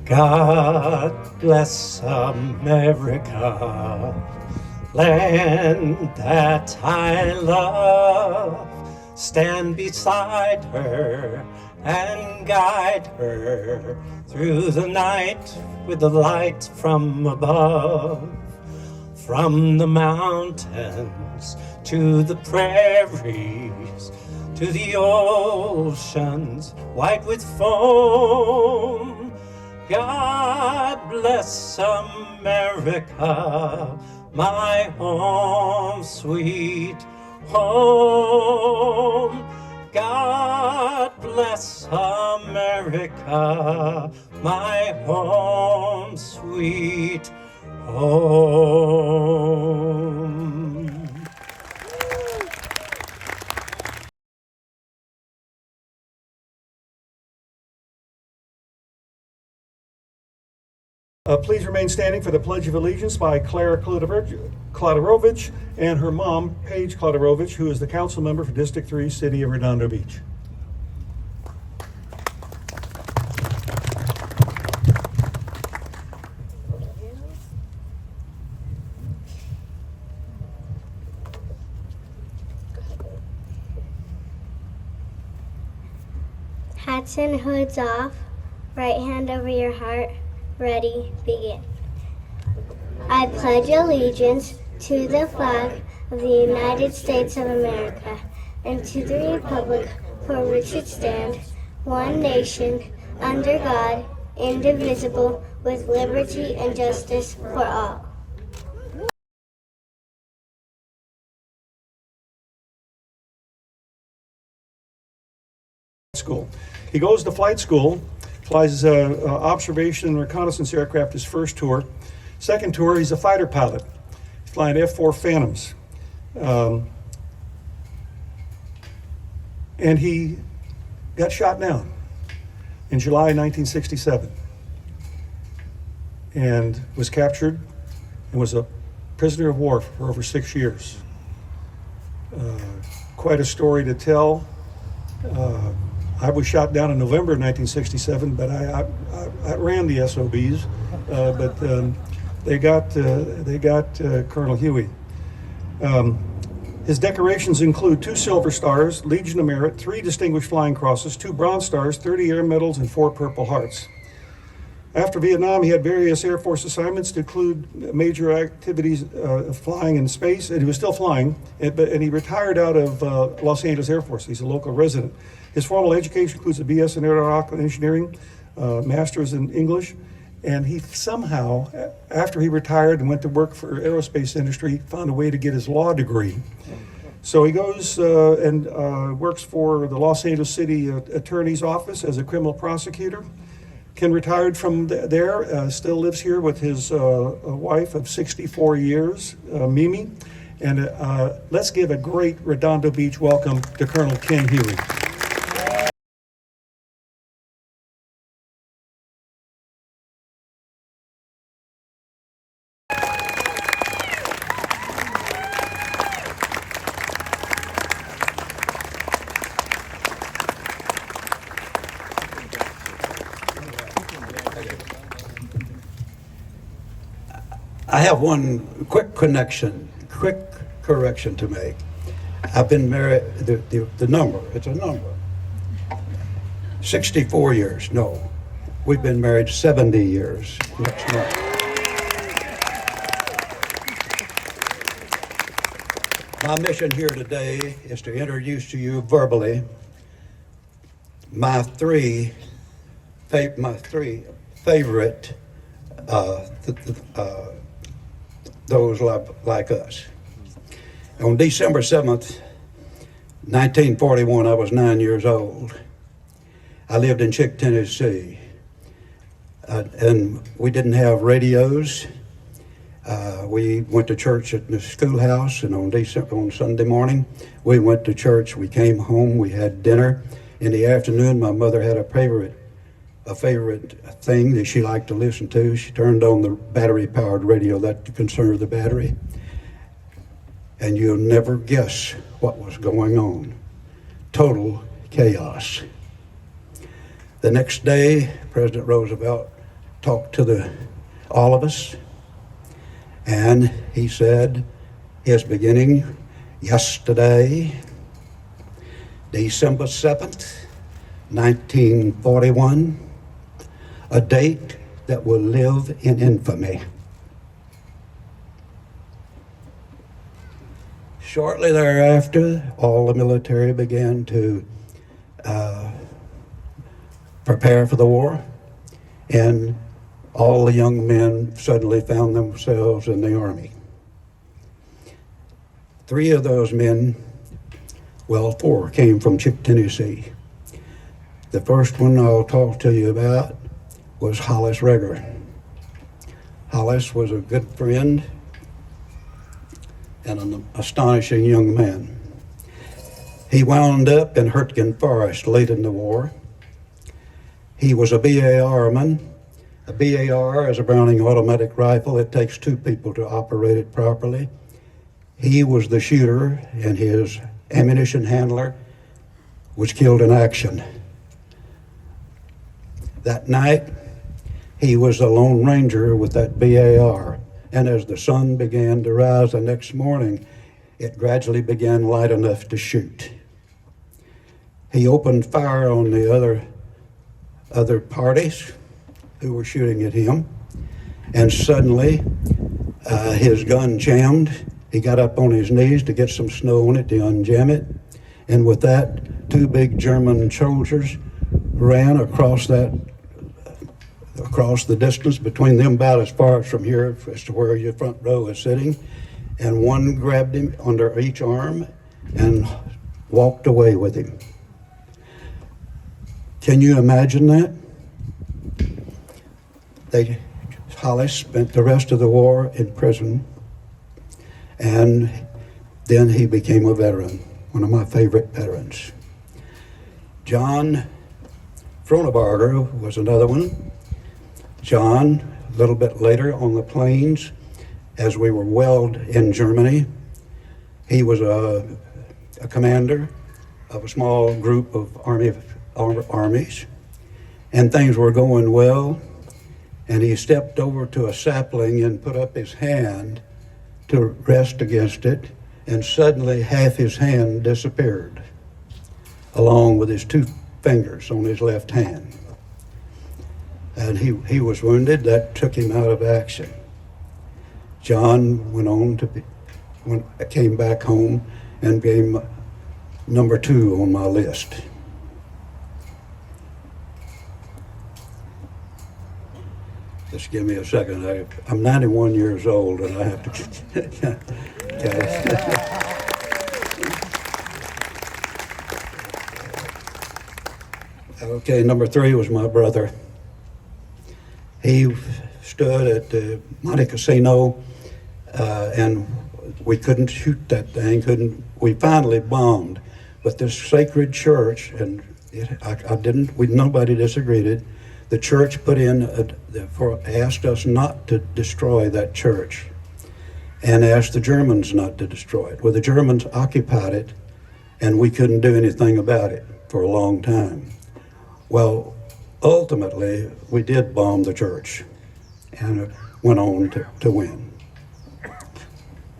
God bless America, land that I love. Stand beside her and guide her through the night with the light from above. From the mountains to the prairies, to the oceans white with foam. God bless America, my home, sweet home. God bless America, my home, sweet home. Please remain standing for the Pledge of Allegiance by Clara Kladorovich and her mom, Paige Kladorovich, who is the council member for District 3, City of Redondo Beach. Hats and hoods off, right hand over your heart, ready, begin. I pledge allegiance to the flag of the United States of America and to the republic for which it stands, one nation, under God, indivisible, with liberty and justice for all. School. He goes to flight school, flies observation and reconnaissance aircraft his first tour. Second tour, he's a fighter pilot. He's flying F-4 Phantoms. And he got shot down in July 1967 and was captured and was a prisoner of war for over 6 years. Quite a story to tell. I was shot down in November of 1967, but I ran the SOBs, but they got Colonel Hughey. His decorations include 2 Silver Stars, Legion of Merit, 3 Distinguished Flying Crosses, 2 Bronze Stars, 30 Air Medals, and 4 Purple Hearts. After Vietnam, he had various Air Force assignments to include major activities of flying in space, and he was still flying, and he retired out of Los Angeles Air Force. He's a local resident. His formal education includes a BS in aeronautical engineering, master's in English, and he somehow, after he retired and went to work for aerospace industry, found a way to get his law degree. So he goes and works for the Los Angeles City Attorney's Office as a criminal prosecutor. Ken retired from there, still lives here with his wife of 64 years, Mimi. And let's give a great Redondo Beach welcome to Colonel Ken Hughey. I have one quick correction to make. I've been married, the number, it's a number. 64 years, no. We've been married 70 years next month. My mission here today is to introduce to you verbally my three favorite those like us. On December 7th, 1941, I was 9 years old. I lived in Chick, Tennessee, and we didn't have radios. We went to church at the schoolhouse, and on Sunday morning, we went to church. We came home, we had dinner. In the afternoon, my mother had a favorite thing that she liked to listen to. She turned on the battery-powered radio that to conserve the battery. And you'll never guess what was going on. Total chaos. The next day, President Roosevelt talked to all of us, and he said his beginning yesterday, December 7th, 1941, a date that will live in infamy. Shortly thereafter, all the military began to prepare for the war, and all the young men suddenly found themselves in the Army. 3 of those men, well, 4 came from Tennessee. The first one I'll talk to you about was Hollis Reger. Hollis was a good friend and an astonishing young man. He wound up in Hurtgen Forest late in the war. He was a BAR-man. A BAR is a Browning automatic rifle. It takes 2 people to operate it properly. He was the shooter, and his ammunition handler was killed in action. That night, he was the Lone Ranger with that BAR, and as the sun began to rise the next morning, it gradually began light enough to shoot. He opened fire on the other parties who were shooting at him, and suddenly his gun jammed. He got up on his knees to get some snow on it to unjam it, and with that, 2 big German soldiers ran across the distance between them, about as far as from here as to where your front row is sitting, and one grabbed him under each arm and walked away with him. Can you imagine that? Hollis spent the rest of the war in prison, and then he became a veteran, one of my favorite veterans. John Fronebarger was another one. John, a little bit later on the plains, as we were welled in Germany, he was a commander of a small group of armies, and things were going well, and he stepped over to a sapling and put up his hand to rest against it, and suddenly half his hand disappeared, along with his 2 fingers on his left hand. And he was wounded. That took him out of action. John went on came back home and became number 2 on my list. Just give me a second. I'm 91 years old, and I have to. Okay, number 3 was my brother. He stood at the Monte Casino, and we couldn't shoot that thing. We finally bombed, but this sacred church, and nobody disagreed it. The church put in, asked us not to destroy that church, and asked the Germans not to destroy it. Well, the Germans occupied it, and we couldn't do anything about it for a long time. Well, ultimately, we did bomb the church, and went on to win.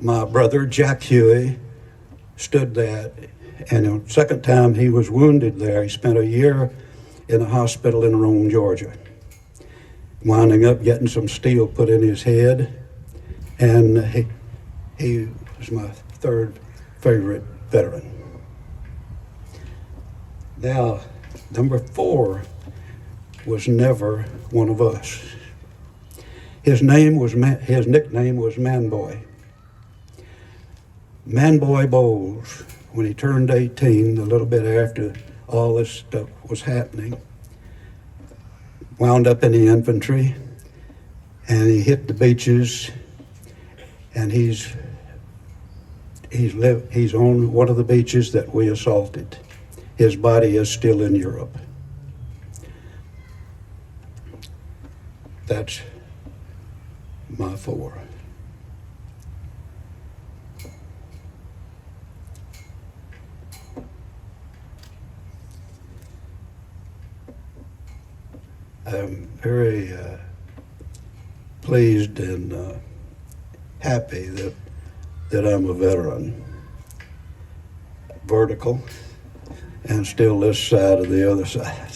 My brother, Jack Hughey, stood that, and the second time he was wounded there, he spent a year in a hospital in Rome, Georgia, winding up getting some steel put in his head, and he was my 3rd favorite veteran. Now, number 4 was never one of us. His nickname was Manboy. Manboy Bowles, when he turned 18, a little bit after all this stuff was happening, wound up in the infantry, and he hit the beaches, and he's on one of the beaches that we assaulted. His body is still in Europe. That's my 4. I'm very pleased and happy that I'm a veteran. Vertical, and still this side of the other side.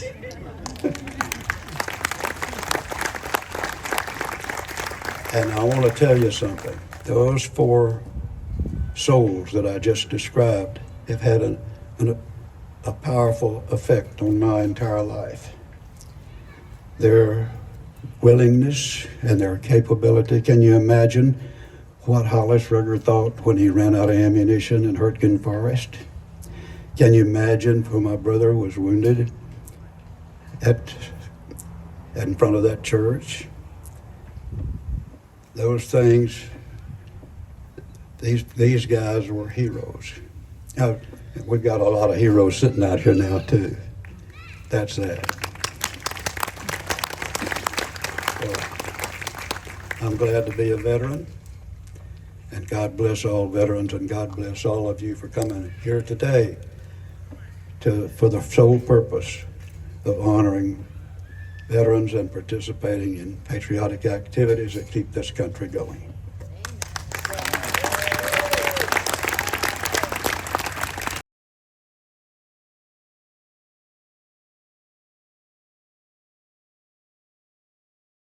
And I want to tell you something. Those 4 souls that I just described have had a powerful effect on my entire life. Their willingness and their capability. Can you imagine what Hollis Rugger thought when he ran out of ammunition in Hurtgen Forest? Can you imagine when my brother was wounded in front of that church? Those things, these guys were heroes. Now, we've got a lot of heroes sitting out here now too. That's that. So, I'm glad to be a veteran, and God bless all veterans, and God bless all of you for coming here today for the sole purpose of honoring veterans and participating in patriotic activities that keep this country going.